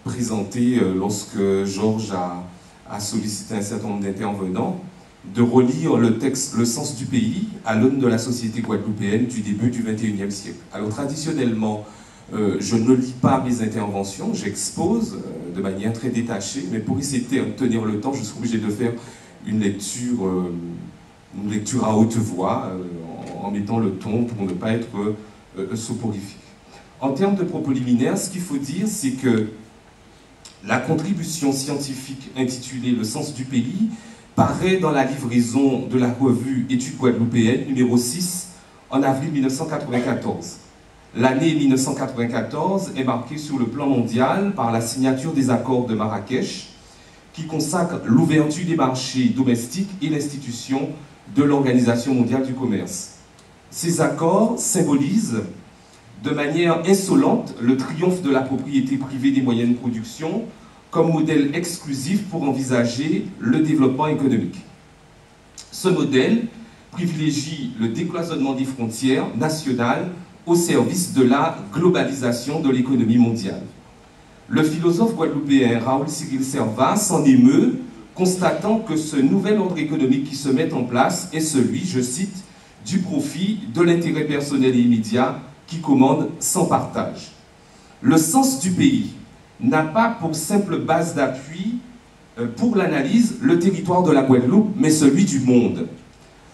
présenté lorsque Georges a sollicité un certain nombre d'intervenants, de relire le texte « Le sens du pays » à l'aune de la société guadeloupéenne du début du XXIe siècle. Alors traditionnellement, je ne lis pas mes interventions, j'expose de manière très détachée, mais pour essayer de tenir le temps, je suis obligé de faire une lecture à haute voix, en mettant le ton pour ne pas être soporifique. En termes de propos liminaires, ce qu'il faut dire, c'est que la contribution scientifique intitulée « Le sens du pays » paraît dans la livraison de la revue Études guadeloupéennes, numéro 6, en avril 1994. L'année 1994 est marquée sur le plan mondial par la signature des accords de Marrakech, qui consacrent l'ouverture des marchés domestiques et l'institution de l'Organisation mondiale du commerce. Ces accords symbolisent de manière insolente le triomphe de la propriété privée des moyens de production comme modèle exclusif pour envisager le développement économique. Ce modèle privilégie le décloisonnement des frontières nationales au service de la globalisation de l'économie mondiale. Le philosophe guadeloupéen Raoul Cyril Servat s'en émeut, constatant que ce nouvel ordre économique qui se met en place est celui, je cite, du profit, de l'intérêt personnel et immédiat qui commande sans partage. Le sens du pays n'a pas pour simple base d'appui pour l'analyse le territoire de la Guadeloupe, mais celui du monde.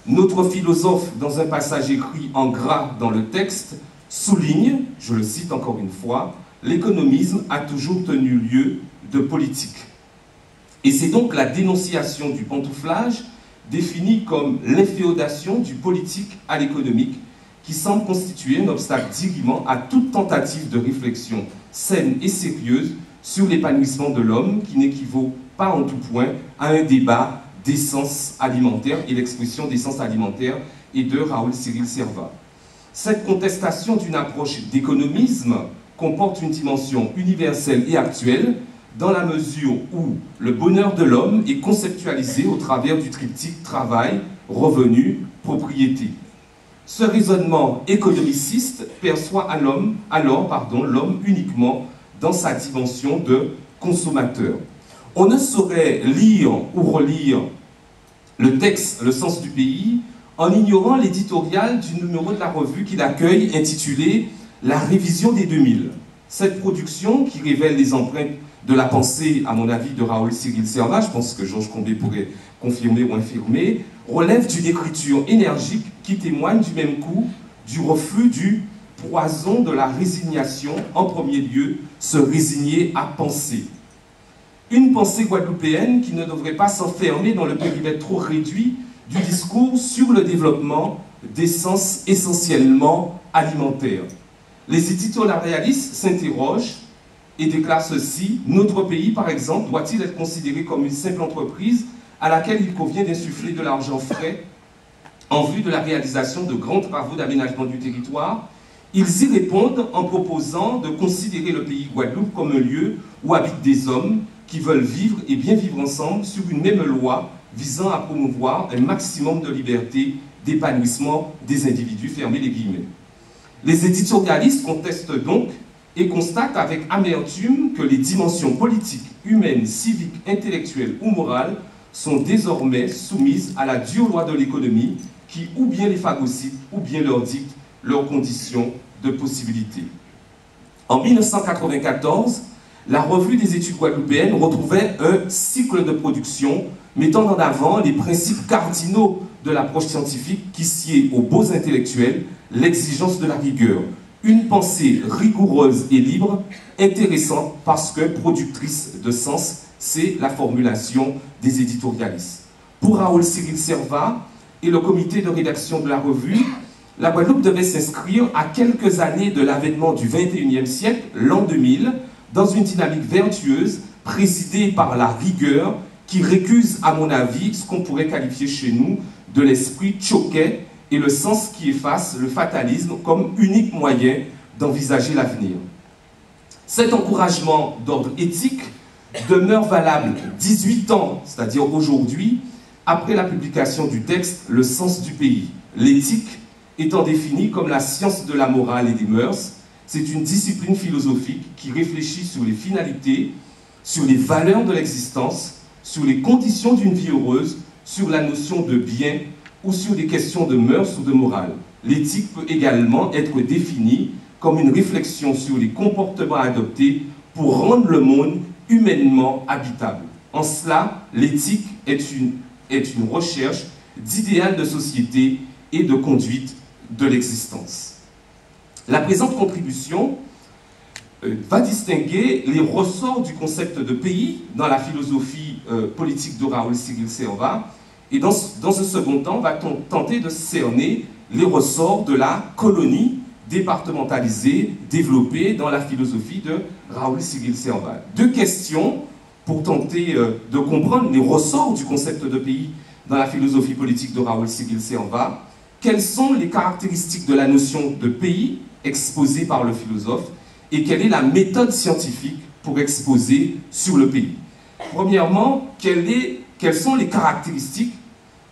Notre philosophe, dans un passage écrit en gras dans le texte, souligne, je le cite encore une fois, l'économisme a toujours tenu lieu de politique. Et c'est donc la dénonciation du pantouflage, définie comme l'inféodation du politique à l'économique, qui semble constituer un obstacle dirimant à toute tentative de réflexion saine et sérieuse sur l'épanouissement de l'homme, qui n'équivaut pas en tout point à un débat d'essence alimentaire, et l'expression d'essence alimentaire est de Raoul Cyril Servat. Cette contestation d'une approche d'économisme comporte une dimension universelle et actuelle, dans la mesure où le bonheur de l'homme est conceptualisé au travers du triptyque travail, revenu, propriété. Ce raisonnement économiciste perçoit l'homme uniquement dans sa dimension de consommateur. On ne saurait lire ou relire le texte « Le sens du pays » en ignorant l'éditorial du numéro de la revue qu'il accueille intitulé « La révision des 2000 ». Cette production, qui révèle les empreintes de la pensée, à mon avis, de Raoul Cyril Servat, je pense que Georges Combet pourrait confirmer ou infirmer, relève d'une écriture énergique qui témoigne du même coup du refus du poison de la résignation, en premier lieu, se résigner à penser. Une pensée guadeloupéenne qui ne devrait pas s'enfermer dans le périmètre trop réduit du discours sur le développement d'essences essentiellement alimentaires. Les éditorialistes s'interrogent et déclarent ceci: notre pays, par exemple, doit-il être considéré comme une simple entreprise à laquelle il convient d'insuffler de l'argent frais en vue de la réalisation de grands travaux d'aménagement du territoire? Ils y répondent en proposant de considérer le pays Guadeloupe comme un lieu où habitent des hommes qui veulent vivre et bien vivre ensemble sur une même loi visant à promouvoir un maximum de liberté, d'épanouissement des individus, fermez les guillemets. Les éditorialistes contestent donc et constatent avec amertume que les dimensions politiques, humaines, civiques, intellectuelles ou morales sont désormais soumises à la dure loi de l'économie qui ou bien les phagocyte ou bien leur dicte leurs conditions de possibilité. En 1994, la revue des études guadeloupéennes retrouvait un cycle de production mettant en avant les principes cardinaux de l'approche scientifique qui sied aux beaux intellectuels l'exigence de la rigueur, une pensée rigoureuse et libre, intéressante parce que productrice de sens, c'est la formulation des éditorialistes. Pour Raoul Cyril Servat et le comité de rédaction de la revue, la Guadeloupe devait s'inscrire à quelques années de l'avènement du XXIe siècle, l'an 2000, dans une dynamique vertueuse présidée par la rigueur qui récuse, à mon avis, ce qu'on pourrait qualifier chez nous de l'esprit choquet et le sens qui efface le fatalisme comme unique moyen d'envisager l'avenir. Cet encouragement d'ordre éthique demeure valable 18 ans, c'est-à-dire aujourd'hui, après la publication du texte « Le sens du pays ». L'éthique étant définie comme la science de la morale et des mœurs, c'est une discipline philosophique qui réfléchit sur les finalités, sur les valeurs de l'existence, sur les conditions d'une vie heureuse, sur la notion de bien ou sur des questions de mœurs ou de morale. L'éthique peut également être définie comme une réflexion sur les comportements adoptés pour rendre le monde humainement habitable. En cela, l'éthique est une recherche d'idéal de société et de conduite de l'existence. La présente contribution va distinguer les ressorts du concept de pays dans la philosophie politique de Raúl Ciguil Cerva, et dans ce second temps, va tenter de cerner les ressorts de la colonie départementalisée développée dans la philosophie de Raúl Ciguil Cerva. Deux questions pour tenter de comprendre les ressorts du concept de pays dans la philosophie politique de Raúl Ciguil Cerva. Quelles sont les caractéristiques de la notion de pays exposée par le philosophe et quelle est la méthode scientifique pour exposer sur le pays? Premièrement, quelles sont les caractéristiques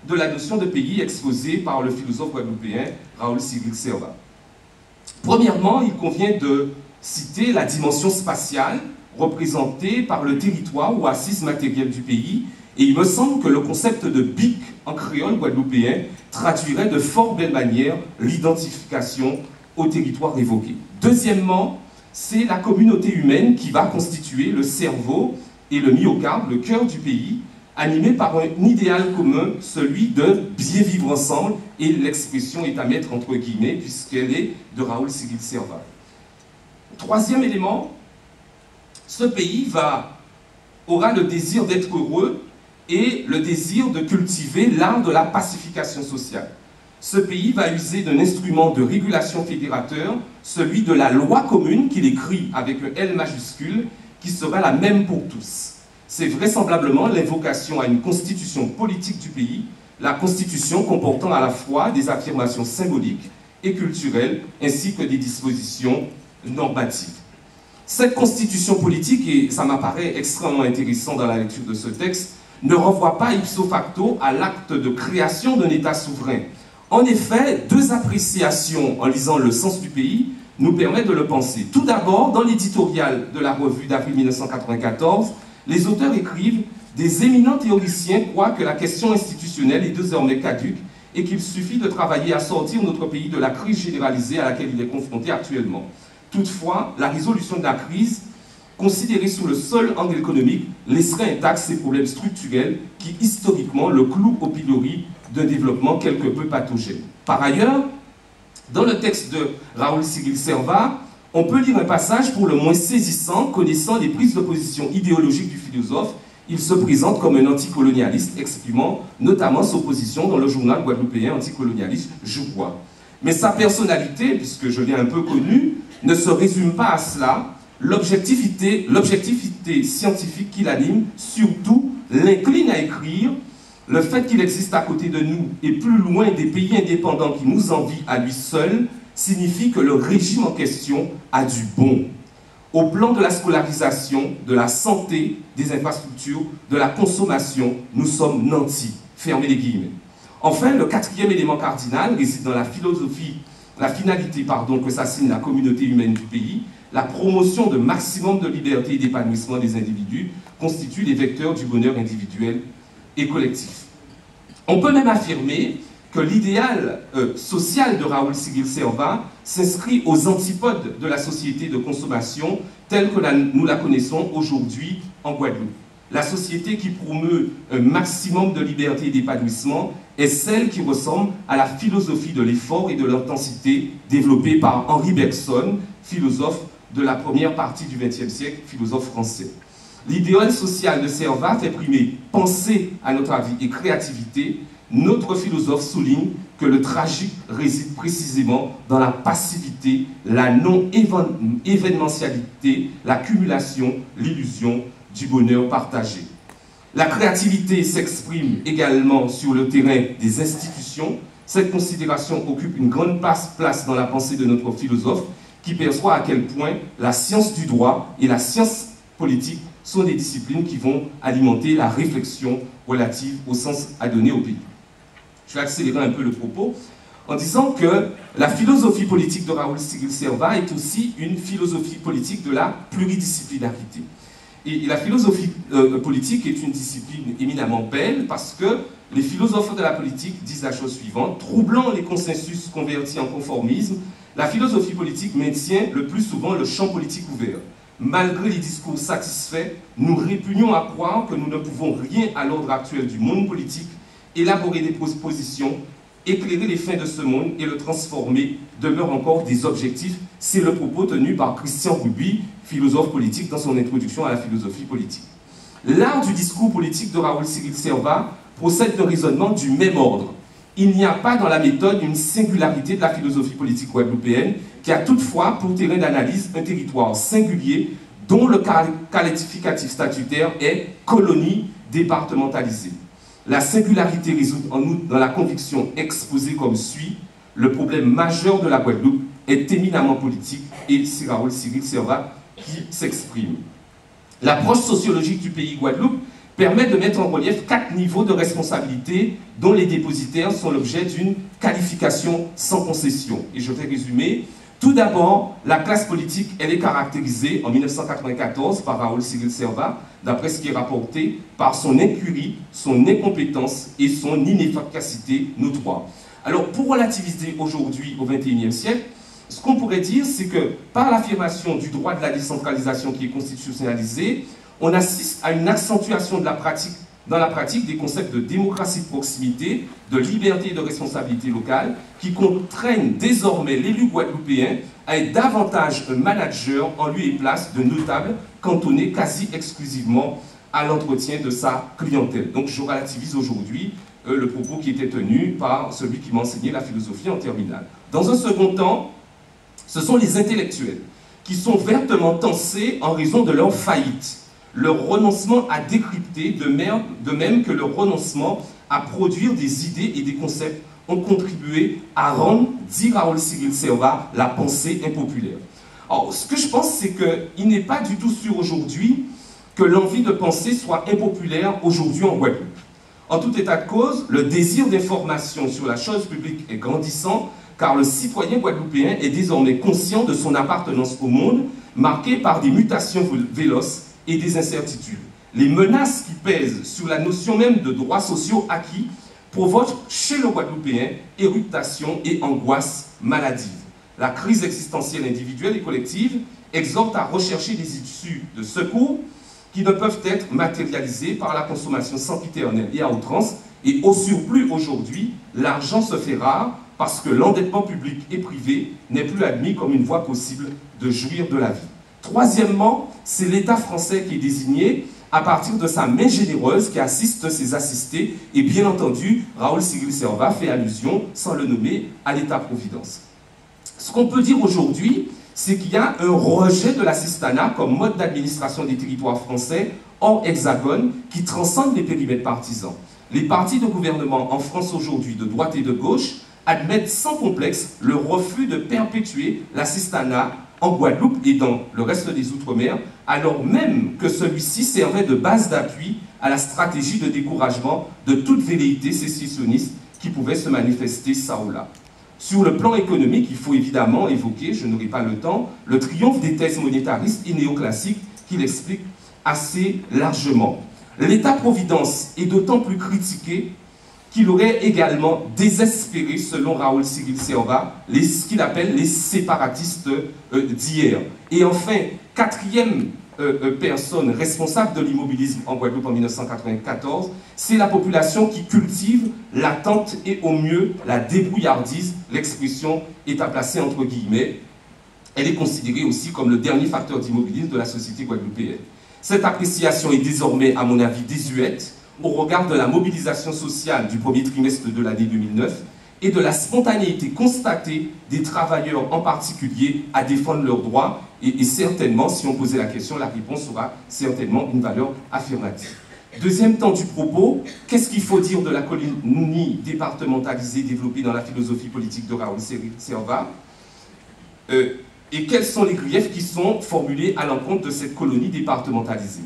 de la notion de pays exposée par le philosophe guadeloupéen Raúl Ciguil Cerva? Premièrement, il convient de citer la dimension spatiale représentée par le territoire ou assise matérielle du pays, et il me semble que le concept de BIC en créole guadeloupéen traduirait de fort belle manière l'identification au territoire évoqué. Deuxièmement, c'est la communauté humaine qui va constituer le cerveau et le myocarde, le cœur du pays, animé par un idéal commun, celui de bien vivre ensemble, et l'expression est à mettre entre guillemets puisqu'elle est de Raúl Ciguil Cerva. Troisième élément, ce pays aura le désir d'être heureux et le désir de cultiver l'art de la pacification sociale. Ce pays va user d'un instrument de régulation fédérateur, celui de la loi commune qu'il écrit avec un L majuscule, qui sera la même pour tous. C'est vraisemblablement l'invocation à une constitution politique du pays, la constitution comportant à la fois des affirmations symboliques et culturelles, ainsi que des dispositions normatives. Cette constitution politique, et ça m'apparaît extrêmement intéressant dans la lecture de ce texte, ne renvoie pas ipso facto à l'acte de création d'un État souverain. En effet, deux appréciations en lisant Le sens du pays nous permettent de le penser. Tout d'abord, dans l'éditorial de la revue d'avril 1994, les auteurs écrivent « Des éminents théoriciens croient que la question institutionnelle est désormais caduque et qu'il suffit de travailler à sortir notre pays de la crise généralisée à laquelle il est confronté actuellement. Toutefois, la résolution de la crise, considérée sous le seul angle économique, laisserait intacts ces problèmes structurels qui, historiquement, le clouent au pilori d'un développement quelque peu pathogène. » Par ailleurs, dans le texte de Raúl Ciguil Cerva, on peut lire un passage pour le moins saisissant, connaissant les prises de position idéologiques du philosophe. Il se présente comme un anticolonialiste, exprimant notamment son position dans le journal guadeloupéen anticolonialiste Jouquois. Mais sa personnalité, puisque je l'ai un peu connue, ne se résume pas à cela. L'objectivité scientifique qui l'anime, surtout, l'incline à écrire. Le fait qu'il existe à côté de nous et plus loin des pays indépendants qui nous envient à lui seul signifie que le régime en question a du bon. Au plan de la scolarisation, de la santé, des infrastructures, de la consommation, nous sommes nantis. Fermez les guillemets. Enfin, le quatrième élément cardinal réside dans la finalité que s'assigne la communauté humaine du pays. La promotion de maximum de liberté et d'épanouissement des individus constitue les vecteurs du bonheur individuel et collectif. On peut même affirmer que l'idéal social de Raúl Ciguil Cerva s'inscrit aux antipodes de la société de consommation telle que nous la connaissons aujourd'hui en Guadeloupe. La société qui promeut un maximum de liberté et d'épanouissement est celle qui ressemble à la philosophie de l'effort et de l'intensité développée par Henri Bergson, philosophe de la première partie du XXe siècle, philosophe français. L'idéal social de Cerva fait primer pensée, à notre avis, et créativité. Notre philosophe souligne que le tragique réside précisément dans la passivité, la non-événementialité, l'accumulation, l'illusion du bonheur partagé. La créativité s'exprime également sur le terrain des institutions. Cette considération occupe une grande place dans la pensée de notre philosophe qui perçoit à quel point la science du droit et la science politique sont des disciplines qui vont alimenter la réflexion relative au sens à donner au pays. Je vais accélérer un peu le propos. en disant que la philosophie politique de Raoul Cyril Servat est aussi une philosophie politique de la pluridisciplinarité. Et la philosophie politique est une discipline éminemment belle parce que les philosophes de la politique disent la chose suivante: troublant les consensus convertis en conformisme, la philosophie politique maintient le plus souvent le champ politique ouvert. Malgré les discours satisfaits, nous répugnons à croire que nous ne pouvons rien à l'ordre actuel du monde politique, élaborer des propositions, éclairer les fins de ce monde et le transformer demeurent encore des objectifs. C'est le propos tenu par Christian Ruby, philosophe politique, dans son introduction à la philosophie politique. L'art du discours politique de Raoul Cyril Servat procède d'un raisonnement du même ordre. Il n'y a pas dans la méthode une singularité de la philosophie politique guadeloupéenne qui a toutefois pour terrain d'analyse un territoire singulier dont le qualificatif statutaire est colonie départementalisée. La singularité réside en outre dans la conviction exposée comme suit: le problème majeur de la Guadeloupe est éminemment politique, et c'est Raoul Cyril Servat qui s'exprime. L'approche sociologique du pays Guadeloupe permet de mettre en relief 4 niveaux de responsabilité dont les dépositaires sont l'objet d'une qualification sans concession. Et je vais résumer. Tout d'abord, la classe politique, elle est caractérisée en 1994 par Raoul Cyril Servat, d'après ce qui est rapporté, par son incurie, son incompétence et son inefficacité notoire. Alors, pour relativiser aujourd'hui au XXIe siècle, ce qu'on pourrait dire, c'est que par l'affirmation du droit de la décentralisation qui est constitutionnalisé, on assiste à une accentuation de dans la pratique des concepts de démocratie de proximité, de liberté et de responsabilité locale, qui contraignent désormais l'élu guadeloupéen à être davantage un manager en lieu et place de notables cantonnés quasi exclusivement à l'entretien de sa clientèle. Donc je relativise aujourd'hui le propos qui était tenu par celui qui m'enseignait la philosophie en terminale. Dans un second temps, ce sont les intellectuels qui sont vertement tensés en raison de leur faillite, leur renoncement à décrypter, de même que leur renoncement à produire des idées et des concepts ont contribué à rendre, dit Raoul Cyril Servat, la pensée impopulaire. Alors, ce que je pense, c'est qu'il n'est pas du tout sûr aujourd'hui que l'envie de penser soit impopulaire aujourd'hui en Guadeloupe. En tout état de cause, le désir d'information sur la chose publique est grandissant, car le citoyen guadeloupéen est désormais conscient de son appartenance au monde, marqué par des mutations véloces et des incertitudes. Les menaces qui pèsent sur la notion même de droits sociaux acquis provoquent chez le Guadeloupéen éruption et angoisse maladive. La crise existentielle individuelle et collective exhorte à rechercher des issues de secours qui ne peuvent être matérialisées par la consommation sempiternelle et à outrance, et au surplus aujourd'hui, l'argent se fait rare parce que l'endettement public et privé n'est plus admis comme une voie possible de jouir de la vie. Troisièmement, c'est l'État français qui est désigné à partir de sa main généreuse qui assiste ses assistés, et bien entendu, Raoul Cyril Servat fait allusion, sans le nommer, à l'État-providence. Ce qu'on peut dire aujourd'hui, c'est qu'il y a un rejet de l'assistanat comme mode d'administration des territoires français hors hexagone qui transcende les périmètres partisans. Les partis de gouvernement en France aujourd'hui, de droite et de gauche, admettent sans complexe le refus de perpétuer l'assistanat en Guadeloupe et dans le reste des Outre-mer, alors même que celui-ci servait de base d'appui à la stratégie de découragement de toute velléité sécessionniste qui pouvait se manifester ça ou là. Sur le plan économique, il faut évidemment évoquer, je n'aurai pas le temps, le triomphe des thèses monétaristes et néoclassiques qui l'expliquent assez largement. L'État-providence est d'autant plus critiqué qu'il aurait également désespéré, selon Raoul Cyril Servat, ce qu'il appelle les séparatistes d'hier. Et enfin, quatrième personne responsable de l'immobilisme en Guadeloupe en 1994, c'est la population qui cultive l'attente et au mieux la débrouillardise. L'expression est à placer entre guillemets. Elle est considérée aussi comme le dernier facteur d'immobilisme de la société guadeloupéenne. Cette appréciation est désormais, à mon avis, désuète au regard de la mobilisation sociale du premier trimestre de l'année 2009 et de la spontanéité constatée des travailleurs en particulier à défendre leurs droits. Et certainement, si on posait la question, la réponse aura certainement une valeur affirmative. Deuxième temps du propos, qu'est-ce qu'il faut dire de la colonie départementalisée développée dans la philosophie politique de Raoul Servat et quels sont les griefs qui sont formulés à l'encontre de cette colonie départementalisée?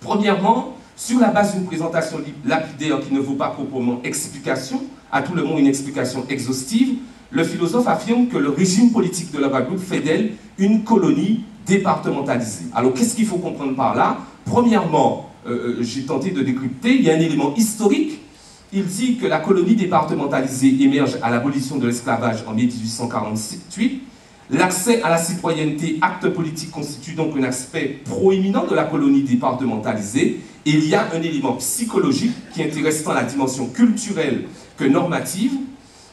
Premièrement, Sur la base d'une présentation lapidaire qui ne vaut pas proprement explication, à tout le monde une explication exhaustive, le philosophe affirme que le régime politique de la Guadeloupe fait d'elle une colonie départementalisée. Alors qu'est-ce qu'il faut comprendre par là? Premièrement, j'ai tenté de décrypter, il y a un élément historique. Il dit que la colonie départementalisée émerge à l'abolition de l'esclavage en mai 1848. L'accès à la citoyenneté, acte politique, constitue donc un aspect proéminent de la colonie départementalisée. Et il y a un élément psychologique qui est intéressant tant à la dimension culturelle que normative,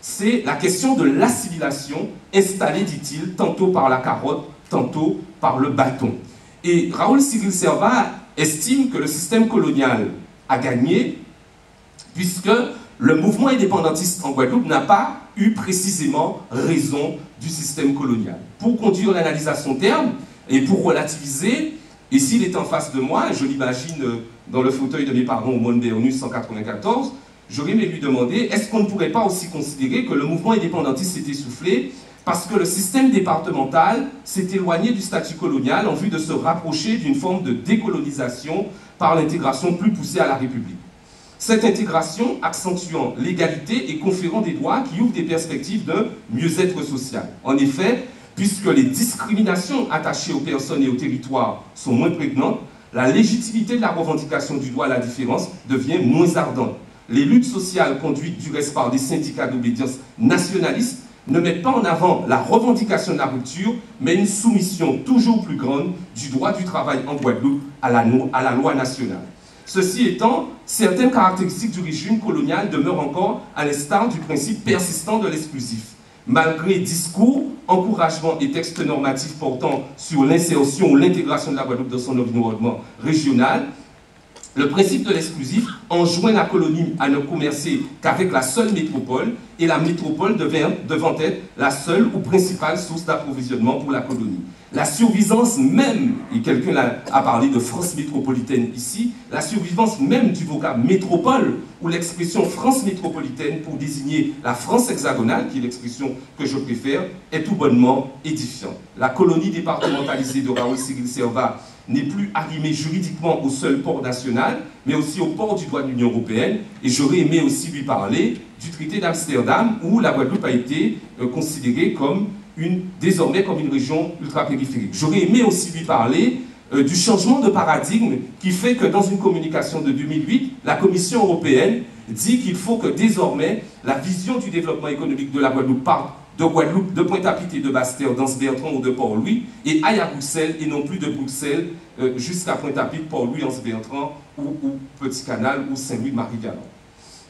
c'est la question de l'assimilation installée, dit-il, tantôt par la carotte, tantôt par le bâton. Et Raoul Cyril Servat estime que le système colonial a gagné puisque le mouvement indépendantiste en Guadeloupe n'a pas eu précisément raison du système colonial. Pour conduire l'analyse à son terme et pour relativiser, et s'il est en face de moi, je l'imagine dans le fauteuil de mes parents au Monde Béonus 194, j'aurais aimé lui demander, est-ce qu'on ne pourrait pas aussi considérer que le mouvement indépendantiste s'est essoufflé parce que le système départemental s'est éloigné du statut colonial en vue de se rapprocher d'une forme de décolonisation par l'intégration plus poussée à la République. Cette intégration accentuant l'égalité et conférant des droits qui ouvrent des perspectives de mieux-être social. En effet, puisque les discriminations attachées aux personnes et aux territoires sont moins prégnantes, la légitimité de la revendication du droit à la différence devient moins ardente. Les luttes sociales conduites du reste par des syndicats d'obédience nationalistes ne mettent pas en avant la revendication de la rupture, mais une soumission toujours plus grande du droit du travail en Guadeloupe à la loi nationale. Ceci étant, certaines caractéristiques du régime colonial demeurent encore à l'instar du principe persistant de l'exclusif. Malgré discours, encouragements et textes normatifs portant sur l'insertion ou l'intégration de la Guadeloupe dans son environnement régional, le principe de l'exclusif enjoint la colonie à ne commercer qu'avec la seule métropole et la métropole devant être la seule ou principale source d'approvisionnement pour la colonie. La survivance même, et quelqu'un a parlé de France métropolitaine ici, la survivance même du vocable métropole ou l'expression France métropolitaine pour désigner la France hexagonale, qui est l'expression que je préfère, est tout bonnement édifiante. La colonie départementalisée de Raoul Cyril Servat n'est plus arrimée juridiquement au seul port national, mais aussi au port du droit de l'Union européenne. Et j'aurais aimé aussi lui parler du traité d'Amsterdam, où la Guadeloupe a été considérée comme désormais comme une région ultra-périphérique. J'aurais aimé aussi lui parler du changement de paradigme qui fait que dans une communication de 2008, la Commission européenne dit qu'il faut que désormais la vision du développement économique de la Guadeloupe parte de Guadeloupe, de Pointe-à-Pitre et de Basse-Terre, d'Anse-Bertrand ou de Port-Louis, et aille à Bruxelles, et non plus de Bruxelles jusqu'à Pointe-à-Pitre, Port-Louis, Anse-Bertrand, ou Petit-Canal, ou Saint-Louis-Marie-Galland.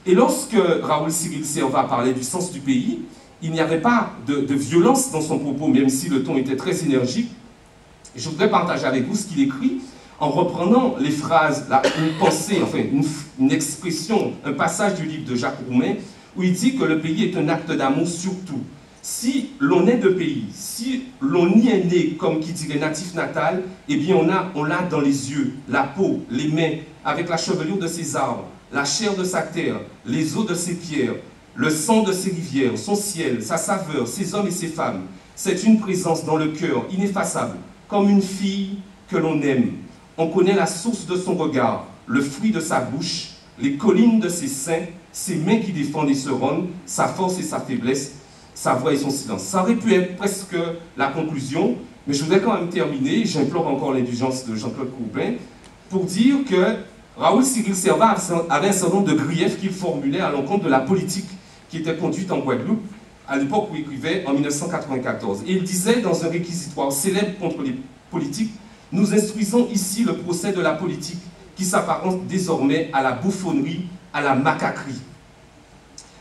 Et lorsque Raoul Cyril Servat parlait du sens du pays, il n'y avait pas de violence dans son propos, même si le ton était très énergique. Et je voudrais partager avec vous ce qu'il écrit en reprenant les phrases, une pensée, enfin une expression, un passage du livre de Jacques Roumain, où il dit que le pays est un acte d'amour surtout. Si l'on est de pays, si l'on y est né, comme qui dirait natif natal, eh bien on l'a dans les yeux, la peau, les mains, avec la chevelure de ses arbres, la chair de sa terre, les eaux de ses pierres, le sang de ses rivières, son ciel, sa saveur, ses hommes et ses femmes. C'est une présence dans le cœur ineffaçable, comme une fille que l'on aime. On connaît la source de son regard, le fruit de sa bouche, les collines de ses seins, ses mains qui défendent et se rendent, sa force et sa faiblesse, sa voix et son silence. Ça aurait pu être presque la conclusion, mais je voudrais quand même terminer, j'implore encore l'indulgence de Jean-Claude Courbin, pour dire que Raoul Cyril Servat avait un certain nombre de griefs qu'il formulait à l'encontre de la politique qui était conduite en Guadeloupe, à l'époque où il écrivait en 1994. Et il disait dans un réquisitoire célèbre contre les politiques, « Nous instruisons ici le procès de la politique qui s'apparente désormais à la bouffonnerie, à la macaquerie. »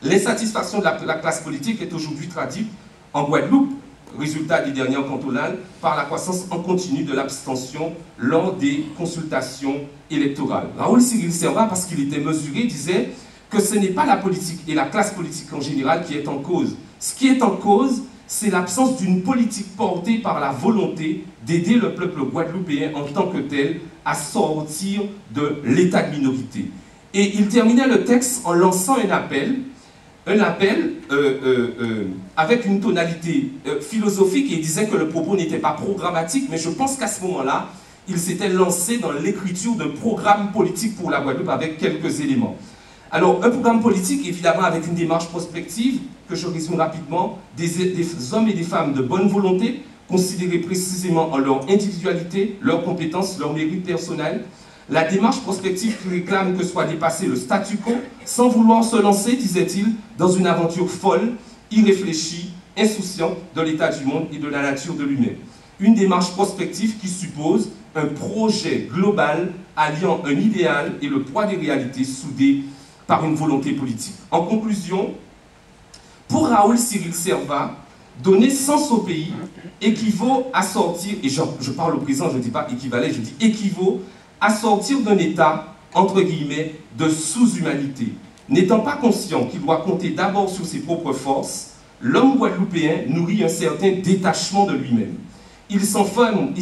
L'insatisfaction de la classe politique est aujourd'hui traduite en Guadeloupe, résultat des dernières cantonales, par la croissance en continu de l'abstention lors des consultations électorales. Raoul Cyril Servat, parce qu'il était mesuré, disait que ce n'est pas la politique et la classe politique en général qui est en cause. Ce qui est en cause, c'est l'absence d'une politique portée par la volonté d'aider le peuple guadeloupéen en tant que tel à sortir de l'état de minorité. Et il terminait le texte en lançant un appel avec une tonalité philosophique, et il disait que le propos n'était pas programmatique, mais je pense qu'à ce moment-là, il s'était lancé dans l'écriture d'un programme politique pour la Guadeloupe avec quelques éléments. Alors, un programme politique, évidemment, avec une démarche prospective, que je résume rapidement, des hommes et des femmes de bonne volonté, considérés précisément en leur individualité, leurs compétences, leurs mérites personnels. La démarche prospective qui réclame que soit dépassé le statu quo, sans vouloir se lancer, disait-il, dans une aventure folle, irréfléchie, insouciante de l'état du monde et de la nature de lui-même. Une démarche prospective qui suppose un projet global alliant un idéal et le poids des réalités soudées par une volonté politique. En conclusion, pour Raoul Cyril Servat, donner sens au pays équivaut à sortir, et je parle au présent, je ne dis pas équivalait, je dis équivaut à sortir d'un état, entre guillemets, de sous-humanité. N'étant pas conscient qu'il doit compter d'abord sur ses propres forces, l'homme guadeloupéen nourrit un certain détachement de lui-même. Il s'enferme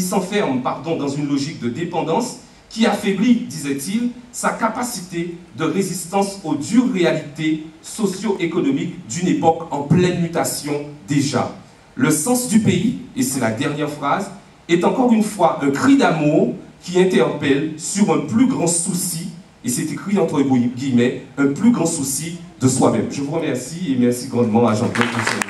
dans une logique de dépendance qui affaiblit, disait-il, sa capacité de résistance aux dures réalités socio-économiques d'une époque en pleine mutation déjà. Le sens du pays, et c'est la dernière phrase, est encore une fois un cri d'amour qui interpelle sur un plus grand souci, et c'est écrit entre guillemets, un plus grand souci de soi-même. Je vous remercie et merci grandement à Jean-Claude pour cette